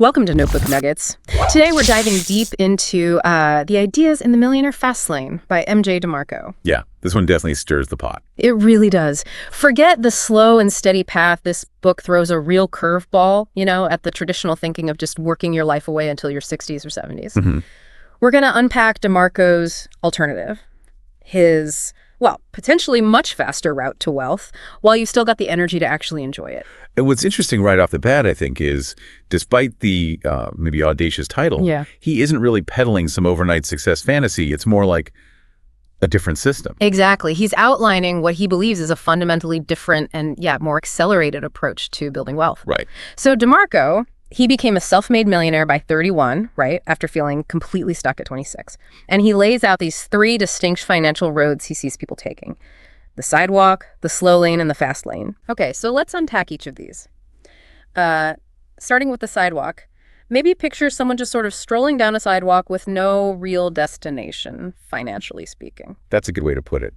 Welcome to Notebook Nuggets. Today we're diving deep into the ideas in the Millionaire Fastlane by MJ DeMarco. Yeah, this one definitely stirs the pot. It really does. Forget the slow and steady path. This book throws a real curveball, at the traditional thinking of just working your life away until your 60s or 70s. Mm-hmm. We're going to unpack DeMarco's alternative, his, potentially much faster route to wealth, while you still got the energy to actually enjoy it. And what's interesting right off the bat, I think, is despite the maybe audacious title, he isn't really peddling some overnight success fantasy. It's more like a different system. Exactly. He's outlining what he believes is a fundamentally different and, more accelerated approach to building wealth. Right. So DeMarco, he became a self-made millionaire by 31, right, after feeling completely stuck at 26. And he lays out these three distinct financial roads he sees people taking: the sidewalk, the slow lane, and the fast lane. Okay, so let's unpack each of these. Starting with the sidewalk, maybe picture someone just sort of strolling down a sidewalk with no real destination, financially speaking. That's a good way to put it.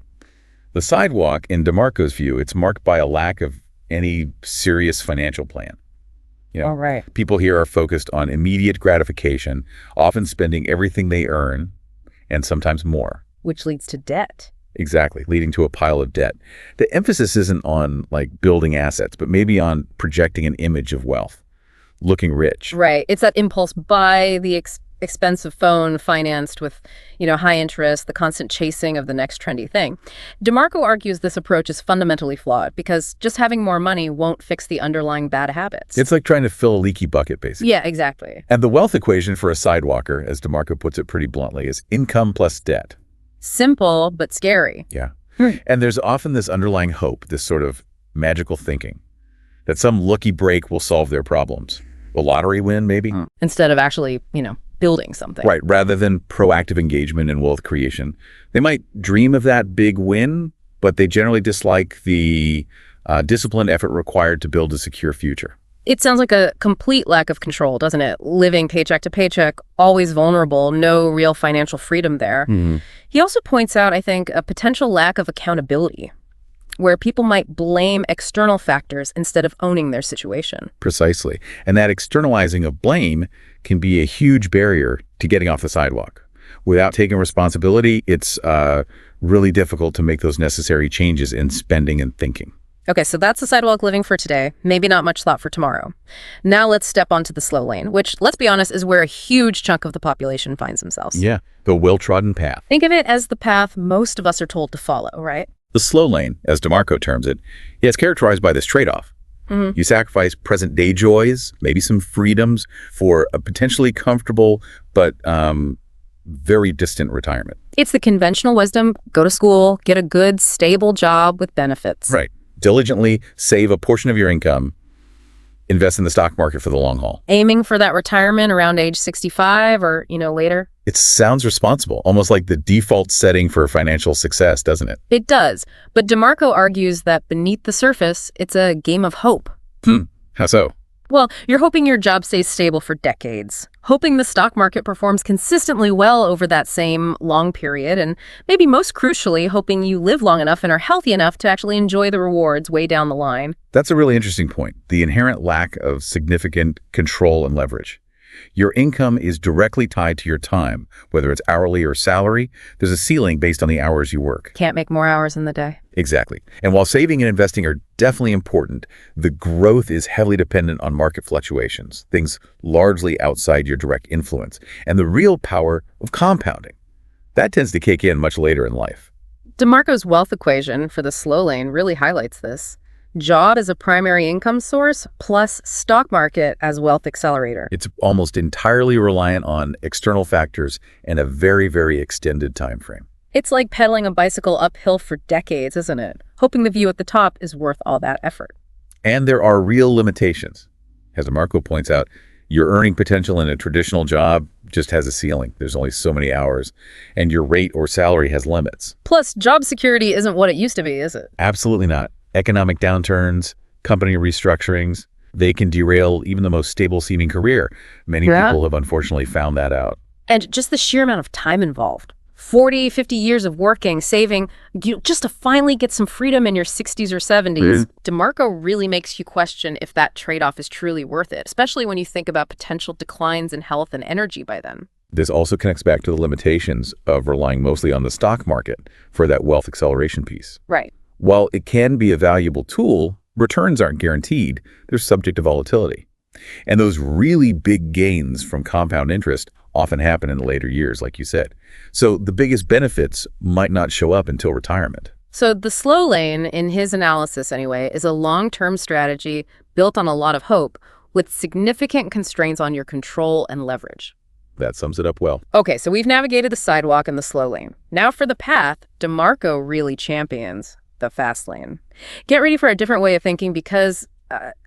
The sidewalk, in DeMarco's view, it's marked by a lack of any serious financial plan. All right. People here are focused on immediate gratification, often spending everything they earn, and sometimes more. Which leads to debt. Exactly, leading to a pile of debt. The emphasis isn't on building assets, but maybe on projecting an image of wealth, looking rich. Right. It's that impulse buy, the expensive phone financed with, high interest, the constant chasing of the next trendy thing. DeMarco argues this approach is fundamentally flawed because just having more money won't fix the underlying bad habits. It's like trying to fill a leaky bucket, basically. Yeah, exactly. And the wealth equation for a sidewalker, as DeMarco puts it pretty bluntly, is income plus debt. Simple, but scary. Yeah. And there's often this underlying hope, this sort of magical thinking that some lucky break will solve their problems. A lottery win, maybe? Instead of actually, building something. Right. Rather than proactive engagement in wealth creation. They might dream of that big win, but they generally dislike the disciplined effort required to build a secure future. It sounds like a complete lack of control, doesn't it? Living paycheck to paycheck, always vulnerable, no real financial freedom there. Mm-hmm. He also points out, I think, a potential lack of accountability, where people might blame external factors instead of owning their situation. Precisely. And that externalizing of blame can be a huge barrier to getting off the sidewalk. Without taking responsibility, it's really difficult to make those necessary changes in spending and thinking. Okay, so that's the sidewalk living for today. Maybe not much thought for tomorrow. Now let's step onto the slow lane, which, let's be honest, is where a huge chunk of the population finds themselves. Yeah, the well-trodden path. Think of it as the path most of us are told to follow, right? The slow lane, as DeMarco terms it, is characterized by this trade-off. Mm-hmm. You sacrifice present-day joys, maybe some freedoms, for a potentially comfortable but very distant retirement. It's the conventional wisdom: go to school, get a good, stable job with benefits. Right. Diligently save a portion of your income, invest in the stock market for the long haul. Aiming for that retirement around age 65 or, later. It sounds responsible, almost like the default setting for financial success, doesn't it? It does. But DeMarco argues that beneath the surface, it's a game of hope. How so? Well, you're hoping your job stays stable for decades, hoping the stock market performs consistently well over that same long period, and maybe most crucially, hoping you live long enough and are healthy enough to actually enjoy the rewards way down the line. That's a really interesting point, the inherent lack of significant control and leverage. Your income is directly tied to your time, whether it's hourly or salary. There's a ceiling based on the hours you work. Can't make more hours in the day. Exactly. And while saving and investing are definitely important, the growth is heavily dependent on market fluctuations, things largely outside your direct influence, and the real power of compounding. That tends to kick in much later in life. DeMarco's wealth equation for the slow lane really highlights this. Job as a primary income source plus stock market as wealth accelerator. It's almost entirely reliant on external factors and a very, very extended time frame. It's like pedaling a bicycle uphill for decades, isn't it? Hoping the view at the top is worth all that effort. And there are real limitations. As DeMarco points out, your earning potential in a traditional job just has a ceiling. There's only so many hours, and your rate or salary has limits. Plus, job security isn't what it used to be, is it? Absolutely not. Economic downturns, company restructurings, they can derail even the most stable-seeming career. Many people have unfortunately found that out. And just the sheer amount of time involved. 40, 50 years of working, saving, just to finally get some freedom in your 60s or 70s. DeMarco really makes you question if that trade-off is truly worth it, especially when you think about potential declines in health and energy by then. This also connects back to the limitations of relying mostly on the stock market for that wealth acceleration piece. Right. While it can be a valuable tool, returns aren't guaranteed. They're subject to volatility. And those really big gains from compound interest often happen in the later years, like you said. So the biggest benefits might not show up until retirement. So the Slowlane, in his analysis anyway, is a long-term strategy built on a lot of hope with significant constraints on your control and leverage. That sums it up well. Okay, so we've navigated the sidewalk and the slow lane. Now for the path, DeMarco really champions the fast lane. Get ready for a different way of thinking because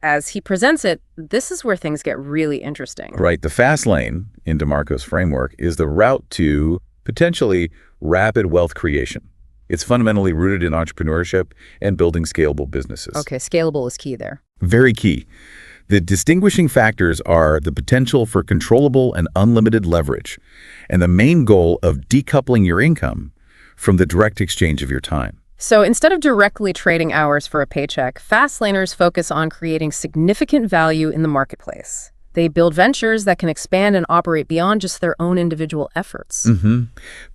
as he presents it, this is where things get really interesting. Right. The fast lane in DeMarco's framework is the route to potentially rapid wealth creation. It's fundamentally rooted in entrepreneurship and building scalable businesses. Okay, scalable is key there. Very key. The distinguishing factors are the potential for controllable and unlimited leverage, and the main goal of decoupling your income from the direct exchange of your time. So instead of directly trading hours for a paycheck, fastlaners focus on creating significant value in the marketplace. They build ventures that can expand and operate beyond just their own individual efforts.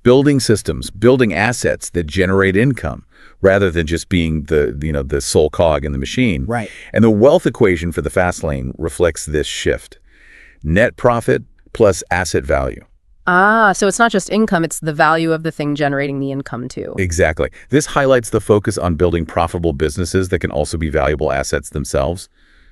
Building systems, building assets that generate income rather than just being the sole cog in the machine. Right. And the wealth equation for the fast lane reflects this shift. Net profit plus asset value. So it's not just income, it's the value of the thing generating the income too. Exactly. This highlights the focus on building profitable businesses that can also be valuable assets themselves.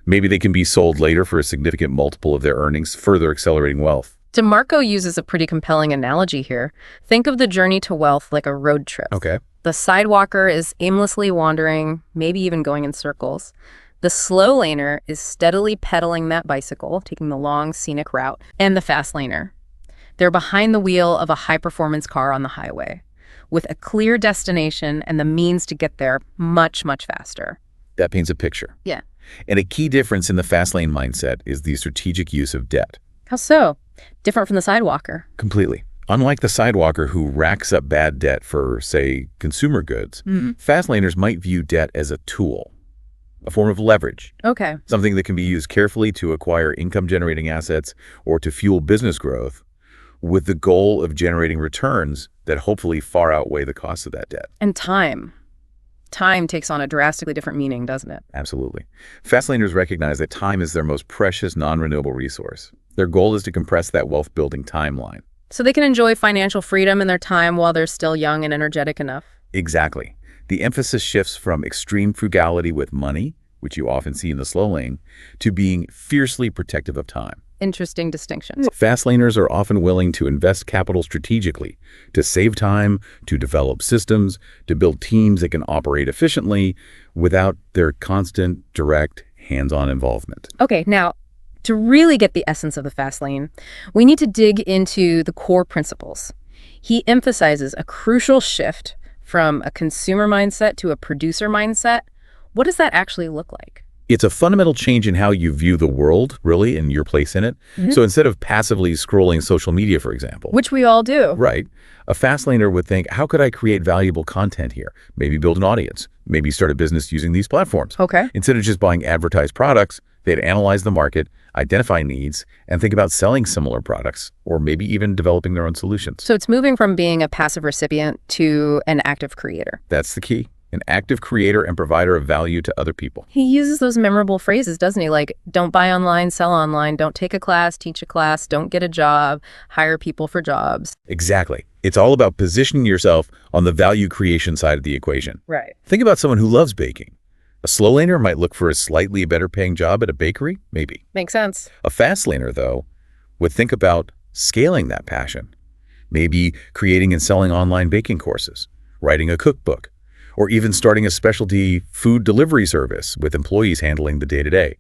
Maybe they can be sold later for a significant multiple of their earnings, further accelerating wealth. DeMarco uses a pretty compelling analogy here. Think of the journey to wealth like a road trip. Okay. The sidewalker is aimlessly wandering, maybe even going in circles. The slow laner is steadily pedaling that bicycle, taking the long, scenic route. And the fast laner, they're behind the wheel of a high-performance car on the highway, with a clear destination and the means to get there much, much faster. That paints a picture. Yeah. And a key difference in the fast lane mindset is the strategic use of debt. How so? Different from the sidewalker. Completely. Unlike the sidewalker who racks up bad debt for, say, consumer goods, fast laners might view debt as a tool, a form of leverage. Okay. Something that can be used carefully to acquire income-generating assets or to fuel business growth with the goal of generating returns that hopefully far outweigh the cost of that debt. And time. Time takes on a drastically different meaning, doesn't it? Absolutely. Fastlaners recognize that time is their most precious, non-renewable resource. Their goal is to compress that wealth-building timeline. So they can enjoy financial freedom in their time while they're still young and energetic enough. Exactly. The emphasis shifts from extreme frugality with money, which you often see in the slow lane, to being fiercely protective of time. Interesting distinction. Fastlaners are often willing to invest capital strategically, to save time, to develop systems, to build teams that can operate efficiently without their constant, direct, hands-on involvement. Okay, now, to really get the essence of the fast lane, we need to dig into the core principles. He emphasizes a crucial shift from a consumer mindset to a producer mindset. What does that actually look like? It's a fundamental change in how you view the world, really, and your place in it. So instead of passively scrolling social media, for example. Which we all do. Right. A fastlaner would think, how could I create valuable content here? Maybe build an audience. Maybe start a business using these platforms. Okay. Instead of just buying advertised products, they'd analyze the market, identify needs, and think about selling similar products, or maybe even developing their own solutions. So it's moving from being a passive recipient to an active creator. That's the key. An active creator and provider of value to other people. He uses those memorable phrases, doesn't he? Like, don't buy online, sell online, don't take a class, teach a class, don't get a job, hire people for jobs. Exactly. It's all about positioning yourself on the value creation side of the equation. Right. Think about someone who loves baking. A slow laner might look for a slightly better paying job at a bakery, maybe. Makes sense. A fast laner, though, would think about scaling that passion. Maybe creating and selling online baking courses, writing a cookbook, or even starting a specialty food delivery service with employees handling the day-to-day.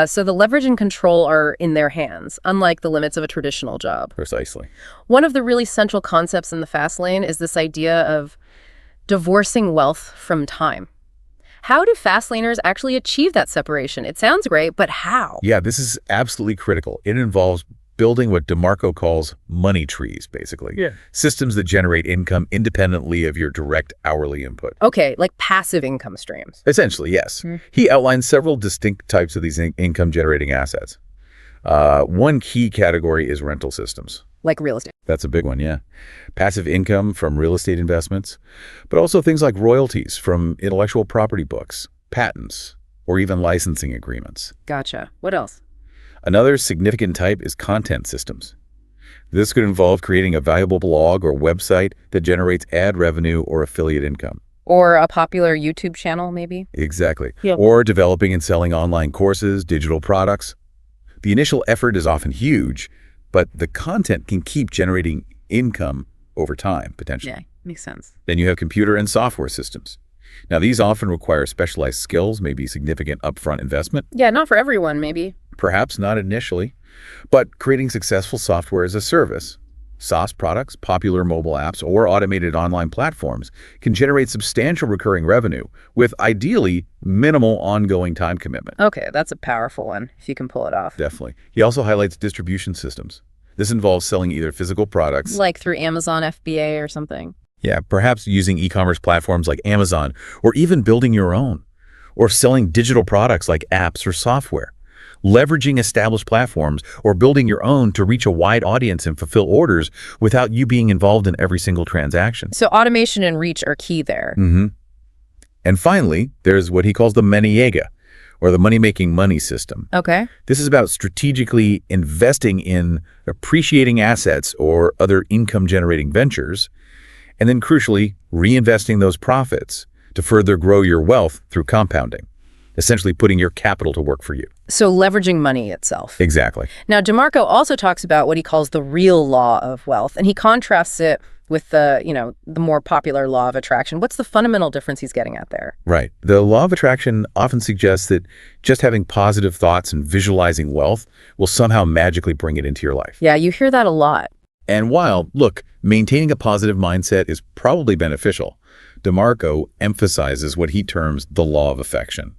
So the leverage and control are in their hands, unlike the limits of a traditional job. Precisely. One of the really central concepts in the fast lane is this idea of divorcing wealth from time. How do fast laners actually achieve that separation? It sounds great, but how? Yeah, this is absolutely critical. It involves building what DeMarco calls money trees, basically. Yeah. Systems that generate income independently of your direct hourly input. Okay, like passive income streams. Essentially, yes. He outlines several distinct types of these income-generating assets. One key category is rental systems. Like real estate. That's a big one, yeah. Passive income from real estate investments, but also things like royalties from intellectual property books, patents, or even licensing agreements. Gotcha. What else? Another significant type is content systems. This could involve creating a valuable blog or website that generates ad revenue or affiliate income. Or a popular YouTube channel, maybe? Exactly. Yep. Or developing and selling online courses, digital products. The initial effort is often huge, but the content can keep generating income over time, potentially. Yeah, makes sense. Then you have computer and software systems. Now, these often require specialized skills, maybe significant upfront investment. Yeah, not for everyone, maybe. Perhaps not initially, but creating successful software as a service, SaaS products, popular mobile apps, or automated online platforms can generate substantial recurring revenue with ideally minimal ongoing time commitment. Okay, that's a powerful one, if you can pull it off. Definitely. He also highlights distribution systems. This involves selling either physical products, Like through Amazon FBA or something. yeah, perhaps using e-commerce platforms like Amazon, or even building your own, or selling digital products like apps or software. Leveraging established platforms or building your own to reach a wide audience and fulfill orders without you being involved in every single transaction. So automation and reach are key there. And finally, there's what he calls the maniega, or the money-making money system. Okay. This is about strategically investing in appreciating assets or other income-generating ventures, and then crucially, reinvesting those profits to further grow your wealth through compounding, essentially putting your capital to work for you. So leveraging money itself. Exactly. Now, DeMarco also talks about what he calls the real law of wealth, and he contrasts it with the more popular law of attraction. What's the fundamental difference he's getting at there? Right. The law of attraction often suggests that just having positive thoughts and visualizing wealth will somehow magically bring it into your life. Yeah, you hear that a lot. And while, look, maintaining a positive mindset is probably beneficial, DeMarco emphasizes what he terms the law of affection,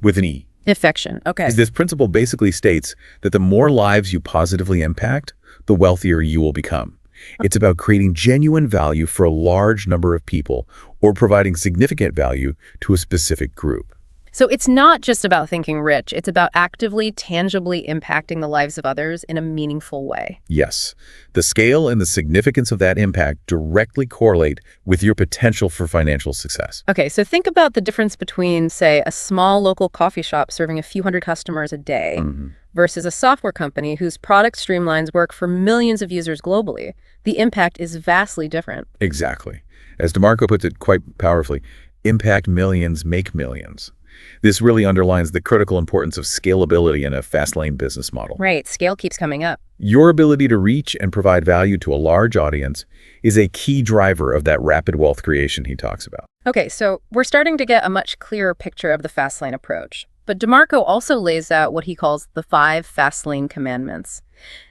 with an E. Affection. Okay. This principle basically states that the more lives you positively impact, the wealthier you will become. It's about creating genuine value for a large number of people or providing significant value to a specific group. So it's not just about thinking rich. It's about actively, tangibly impacting the lives of others in a meaningful way. Yes, the scale and the significance of that impact directly correlate with your potential for financial success. Okay, so think about the difference between, say, a small local coffee shop serving a few hundred customers a day versus a software company whose product streamlines work for millions of users globally. The impact is vastly different. Exactly. As DeMarco puts it quite powerfully, impact millions make millions. This really underlines the critical importance of scalability in a Fastlane business model. Right, scale keeps coming up. Your ability to reach and provide value to a large audience is a key driver of that rapid wealth creation he talks about. Okay, so we're starting to get a much clearer picture of the Fastlane approach. But DeMarco also lays out what he calls the 5 Fastlane commandments.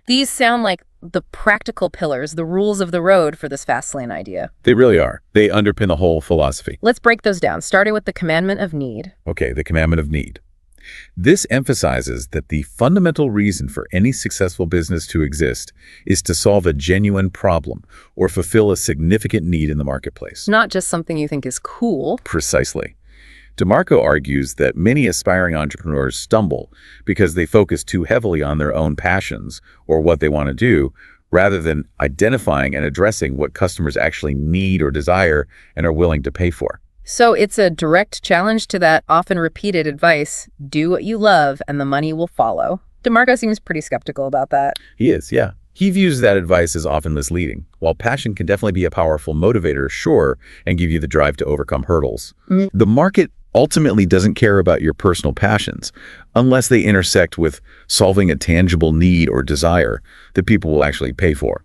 These sound like the practical pillars, the rules of the road for this Fastlane idea. They really are. They underpin the whole philosophy. Let's break those down, starting with the commandment of need. Okay, the commandment of need. This emphasizes that the fundamental reason for any successful business to exist is to solve a genuine problem or fulfill a significant need in the marketplace. Not just something you think is cool. Precisely. DeMarco argues that many aspiring entrepreneurs stumble because they focus too heavily on their own passions or what they want to do, rather than identifying and addressing what customers actually need or desire and are willing to pay for. So it's a direct challenge to that often repeated advice, do what you love and the money will follow. DeMarco seems pretty skeptical about that. He is, yeah. He views that advice as often misleading. While passion can definitely be a powerful motivator, sure, and give you the drive to overcome hurdles, the market ultimately doesn't care about your personal passions unless they intersect with solving a tangible need or desire that people will actually pay for.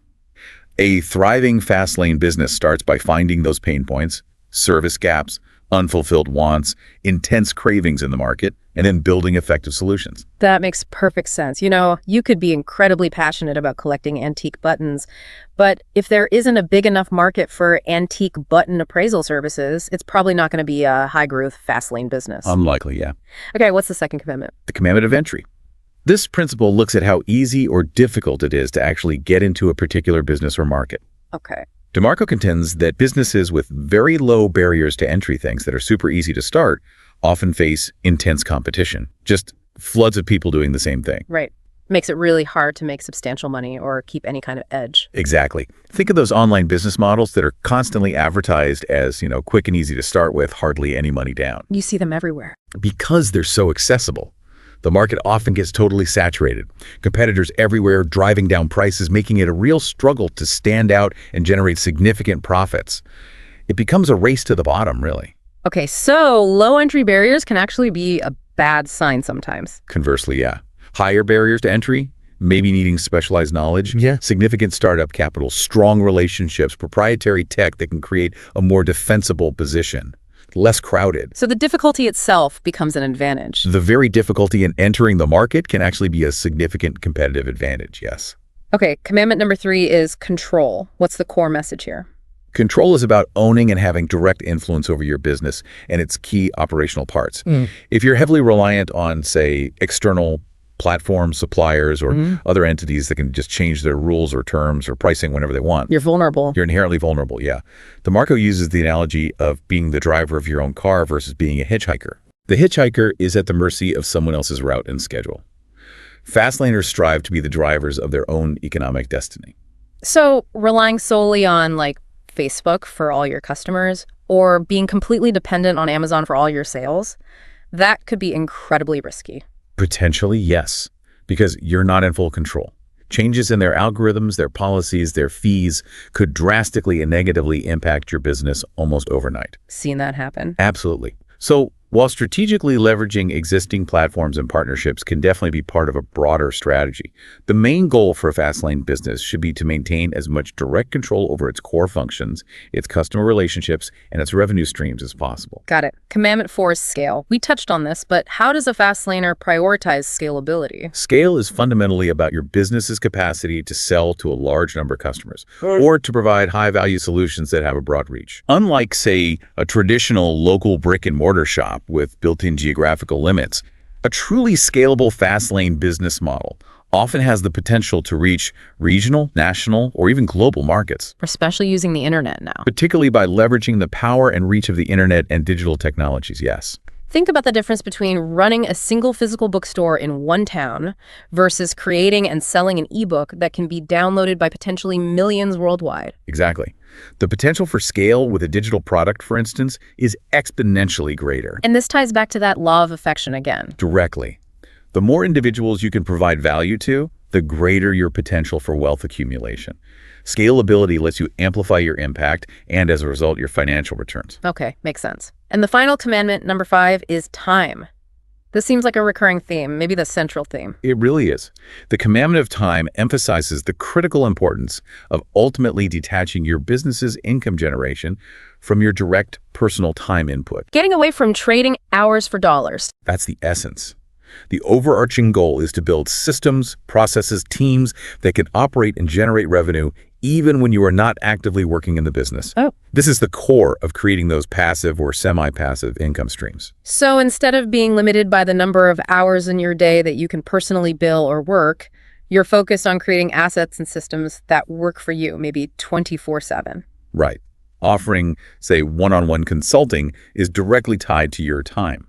A thriving Fastlane business starts by finding those pain points, service gaps, unfulfilled wants, intense cravings in the market, and then building effective solutions. That makes perfect sense. You know, you could be incredibly passionate about collecting antique buttons, but if there isn't a big enough market for antique button appraisal services, it's probably not going to be a high-growth Fastlane business. Unlikely, yeah. Okay, what's the second commandment? The commandment of entry. This principle looks at how easy or difficult it is to actually get into a particular business or market. Okay. DeMarco contends that businesses with very low barriers to entry, things that are super easy to start, often face intense competition. Just floods of people doing the same thing. Right. Makes it really hard to make substantial money or keep any kind of edge. Exactly. Think of those online business models that are constantly advertised as, quick and easy to start with, hardly any money down. You see them everywhere. Because they're so accessible, the market often gets totally saturated. Competitors everywhere driving down prices, making it a real struggle to stand out and generate significant profits. It becomes a race to the bottom, really. Okay, so low entry barriers can actually be a bad sign sometimes. Conversely, yeah. Higher barriers to entry, maybe needing specialized knowledge, significant startup capital, strong relationships, proprietary tech that can create a more defensible position, less crowded. So the difficulty itself becomes an advantage. The very difficulty in entering the market can actually be a significant competitive advantage, yes. Okay, commandment number 3 is control. What's the core message here? Control is about owning and having direct influence over your business and its key operational parts. If you're heavily reliant on, say, external platforms, suppliers, or other entities that can just change their rules or terms or pricing whenever they want. You're vulnerable. You're inherently vulnerable, yeah. DeMarco uses the analogy of being the driver of your own car versus being a hitchhiker. The hitchhiker is at the mercy of someone else's route and schedule. Fastlaners strive to be the drivers of their own economic destiny. So relying solely on Facebook for all your customers or being completely dependent on Amazon for all your sales, that could be incredibly risky. Potentially, yes, because you're not in full control. Changes in their algorithms, their policies, their fees could drastically and negatively impact your business almost overnight. Seen that happen. Absolutely. So while strategically leveraging existing platforms and partnerships can definitely be part of a broader strategy, the main goal for a Fastlane business should be to maintain as much direct control over its core functions, its customer relationships, and its revenue streams as possible. Got it. Commandment 4 is scale. We touched on this, but how does a Fastlaner prioritize scalability? Scale is fundamentally about your business's capacity to sell to a large number of customers or to provide high-value solutions that have a broad reach. Unlike, say, a traditional local brick-and-mortar shop with built-in geographical limits, a truly scalable Fastlane business model often has the potential to reach regional, national, or even global markets. Especially using the internet now. Particularly by leveraging the power and reach of the internet and digital technologies, yes. Think about the difference between running a single physical bookstore in one town versus creating and selling an ebook that can be downloaded by potentially millions worldwide. Exactly. The potential for scale with a digital product, for instance, is exponentially greater. And this ties back to that law of affection again. Directly. The more individuals you can provide value to, the greater your potential for wealth accumulation. Scalability lets you amplify your impact and, as a result, your financial returns. Okay, makes sense. And the final commandment, number 5, is time. This seems like a recurring theme, maybe the central theme. It really is. The commandment of time emphasizes the critical importance of ultimately detaching your business's income generation from your direct personal time input. Getting away from trading hours for dollars. That's the essence. The overarching goal is to build systems, processes, teams that can operate and generate revenue even when you are not actively working in the business. Oh. This is the core of creating those passive or semi-passive income streams. So instead of being limited by the number of hours in your day that you can personally bill or work, you're focused on creating assets and systems that work for you, maybe 24/7. Right. Offering, say, one-on-one consulting is directly tied to your time.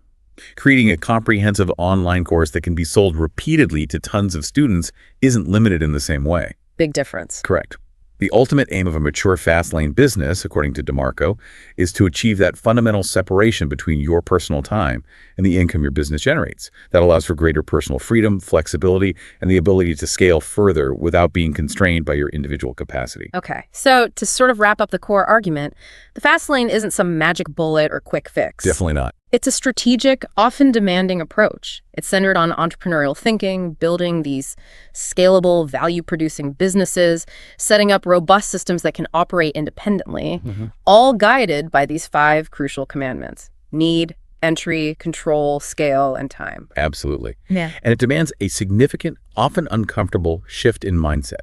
Creating a comprehensive online course that can be sold repeatedly to tons of students isn't limited in the same way. Big difference. Correct. The ultimate aim of a mature Fastlane business, according to DeMarco, is to achieve that fundamental separation between your personal time and the income your business generates. That allows for greater personal freedom, flexibility, and the ability to scale further without being constrained by your individual capacity. Okay, so to sort of wrap up the core argument, the Fastlane isn't some magic bullet or quick fix. Definitely not. It's a strategic, often demanding approach. It's centered on entrepreneurial thinking, building these scalable, value-producing businesses, setting up robust systems that can operate independently, all guided by these 5 crucial commandments: need, entry, control, scale, and time. Absolutely. Yeah. And it demands a significant, often uncomfortable shift in mindset.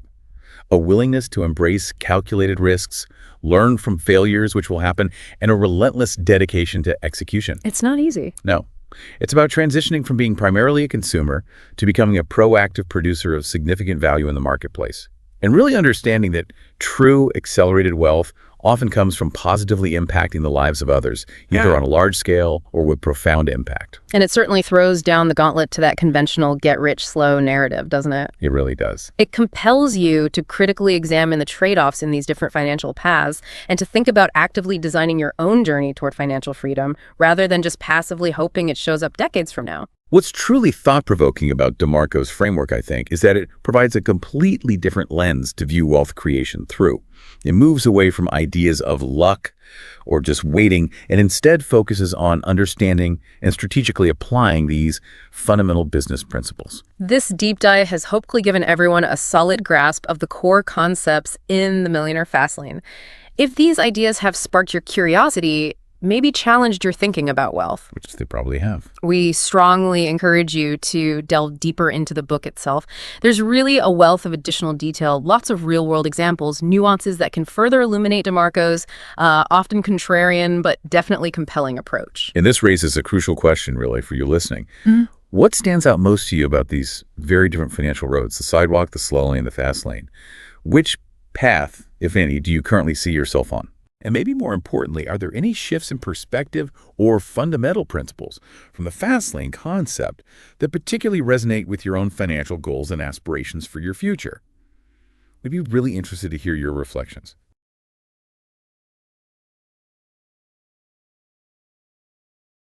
A willingness to embrace calculated risks, learn from failures which will happen, and a relentless dedication to execution. It's not easy. No, It's about transitioning from being primarily a consumer to becoming a proactive producer of significant value in the marketplace. And really understanding that true accelerated wealth often comes from positively impacting the lives of others, either on a large scale or with profound impact. And it certainly throws down the gauntlet to that conventional get-rich-slow narrative, doesn't it? It really does. It compels you to critically examine the trade-offs in these different financial paths and to think about actively designing your own journey toward financial freedom rather than just passively hoping it shows up decades from now. What's truly thought-provoking about DeMarco's framework, I think, is that it provides a completely different lens to view wealth creation through. It moves away from ideas of luck or just waiting and instead focuses on understanding and strategically applying these fundamental business principles. This deep dive has hopefully given everyone a solid grasp of the core concepts in the Millionaire Fastlane. If these ideas have sparked your curiosity, maybe challenged your thinking about wealth, Which they probably have. we strongly encourage you to delve deeper into the book itself. There's really a wealth of additional detail, lots of real-world examples, nuances that can further illuminate DeMarco's often contrarian but definitely compelling approach. And this raises a crucial question, really, for you listening. What stands out most to you about these very different financial roads, the sidewalk, the slow lane, the fast lane? Which path, if any, do you currently see yourself on? And maybe more importantly, are there any shifts in perspective or fundamental principles from the fast lane concept that particularly resonate with your own financial goals and aspirations for your future? We'd be really interested to hear your reflections.